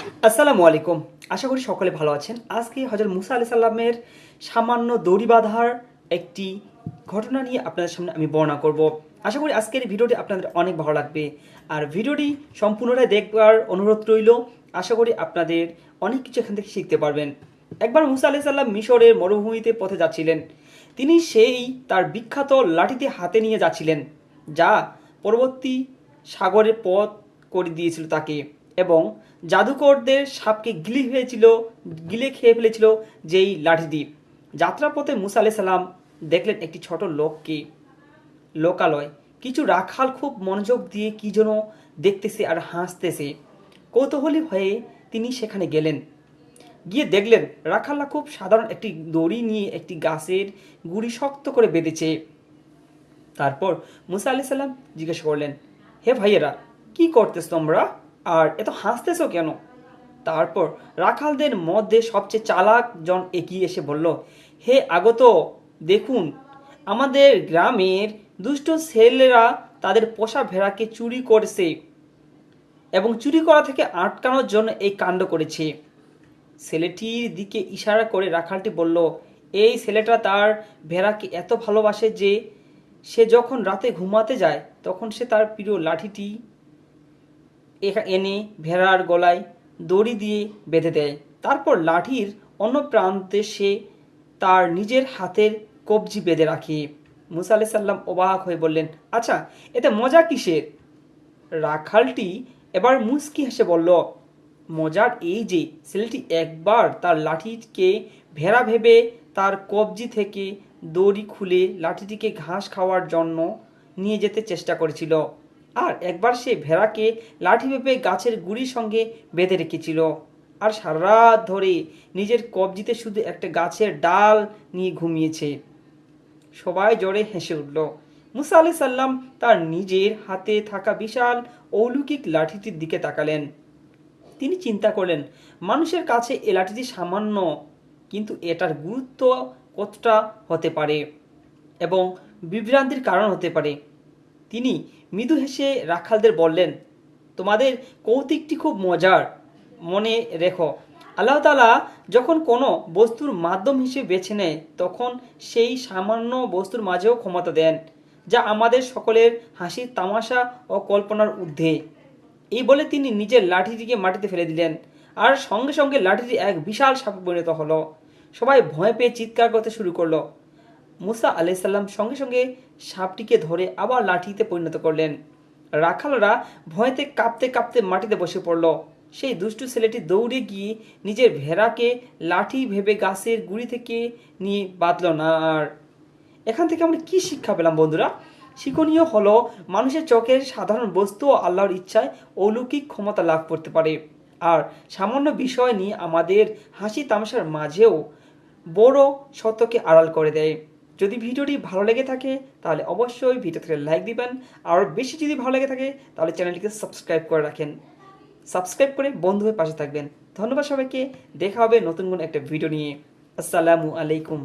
আসসালামু আলাইকুম। আশা করি সকলে ভালো আছেন। আজকে হযরত মুসা আলাইহিস সালামের সামান্য দড়ি বাঁধার একটি ঘটনা নিয়ে আপনাদের সামনে আমি বর্ণনা করব। আশা করি আজকের এই ভিডিওটি আপনাদের অনেক ভালো লাগবে। আর ভিডিওটি সম্পূর্ণটাই দেখবার অনুরোধ রইল। আশা করি আপনাদের অনেক কিছু এখান থেকে শিখতে পারবেন। একবার মুসা আলাইহিস সালাম মিশরের মরুভূমিতে পথে যাচ্ছিলেন। তিনি সেই তার বিখ্যাত লাঠিটি হাতে নিয়ে যাচ্ছিলেন, যা পরবর্তী সাগরের পথ করে দিয়েছিল তাকে, এবং জাদুকরদের সাপকে গিলে খেয়ে ফেলেছিল যেই লাঠিটি। যাত্রাপথে মুসা আলাইহিস সালাম দেখলেন একটি ছোট লোকালয়। কিছু রাখাল খুব মনোযোগ দিয়ে কি যেন দেখতেছে আর হাসতেছে। কৌতূহলী হয়ে তিনি সেখানে গেলেন। গিয়ে দেখলেন রাখালরা খুব সাধারণ একটি দড়ি নিয়ে একটি গাছের গুড়ি শক্ত করে বেঁধেছে। তারপর মুসা আলাইহিস সালাম জিজ্ঞেস করলেন, হে ভাইয়েরা, কি করতেছ তোমরা, আর এত হাসতেছো কেন? তারপর রাখালদের মধ্যে সবচেয়ে চালাক জন এগিয়ে এসে বলল, হে আগত, দেখুন, আমাদের গ্রামের দুষ্ট ছেলেরা তাদের পোষা ভেড়াকে চুরি করেছে এবং চুরি করা থেকে আটকানোর জন্য এই কাণ্ড করেছে। ছেলেটির দিকে ইশারা করে রাখালটি বলল, এই ছেলেটা তার ভেড়াকে এত ভালোবাসে যে সে যখন রাতে ঘুমাতে যায় তখন সে তার প্রিয় লাঠিটি এনে ভেড়ার গলায় দড়ি দিয়ে বেঁধে দেয়। তারপর লাঠির অন্য প্রান্তে সে তার নিজের হাতের কবজি বেঁধে রাখে। মুসা আলাইহিস সালাম অবাক হয়ে বললেন, আচ্ছা, এতে মজা কিসের? রাখালটি এবার মুচকি হেসে বলল, মজার এই যে ছেলেটি একবার তার লাঠিকে ভেড়া ভেবে তার কবজি থেকে দড়ি খুলে লাঠিটিকে ঘাস খাওয়ার জন্য নিয়ে যেতে চেষ্টা করেছিল, আর একবার সে ভেড়াকে লাঠি ভেবে গাছের গুড়ির সঙ্গে বেঁধে রেখেছিল, আর সারা রাত ধরে নিজের কবজিতে শুধু একটা গাছের ডাল নিয়ে ঘুমিয়েছে। সবাই জোরে হেসে উঠল। মুসা আলাইহিস সালাম তার নিজের হাতে থাকা বিশাল অলৌকিক লাঠিটির দিকে তাকালেন। তিনি চিন্তা করলেন, মানুষের কাছে এ লাঠিটি সামান্য, কিন্তু এটার গুরুত্ব কতটা হতে পারে এবং বিভ্রান্তির কারণ হতে পারে। তিনি মৃদু হেসে রাখালদের বললেন, তোমাদের কৌতুকটি খুব মজার। মনে রেখো, আল্লাহ তাআলা যখন কোনো বস্তুর মাধ্যম হিসেবে বেছে নেয় তখন সেই সামান্য বস্তুর মাঝেও ক্ষমতা দেন, যা আমাদের সকলের হাসির তামাশা ও কল্পনার ঊর্ধ্বে। এই বলে তিনি নিজের লাঠিটিকে মাটিতে ফেলে দিলেন, আর সঙ্গে সঙ্গে লাঠিটি এক বিশাল সাপে পরিণত হলো। সবাই ভয় পেয়ে চিৎকার করতে শুরু করলো। মুসা আলাইহিস সালাম সঙ্গে সঙ্গে সাপটিকে ধরে আবার লাঠিতে পরিণত করলেন। রাখালরা ভয়তে কাঁপতে কাঁপতে মাটিতে বসে পড়ল। সেই দুষ্টু ছেলেটি দৌড়ে গিয়ে নিজের ভেড়াকে লাঠি ভেবে গাছের গুড়ি থেকে নিয়ে বাঁধল না। আর এখান থেকে আমরা কি শিক্ষা পেলাম বন্ধুরা? শিক্ষণীয় হলো, মানুষের চোখের সাধারণ বস্তু আল্লাহর ইচ্ছায় অলৌকিক ক্ষমতা লাভ করতে পারে। আর সামান্য বিষয় নিয়ে আমাদের হাসি তামাশার মাঝেও বড় সত্যকে আড়াল করে দেয়। যদি ভিডিওটি ভালো লেগে থাকে তাহলে অবশ্যই ভিডিওতে লাইক দিবেন, আর বেশি যদি ভালো লেগে থাকে তাহলে চ্যানেলটিকে সাবস্ক্রাইব করে রাখেন। সাবস্ক্রাইব করে বন্ধু হয়ে পাশে থাকবেন। ধন্যবাদ সবাইকে। দেখা হবে নতুন কোনো একটা ভিডিও নিয়ে। আসসালামু আলাইকুম।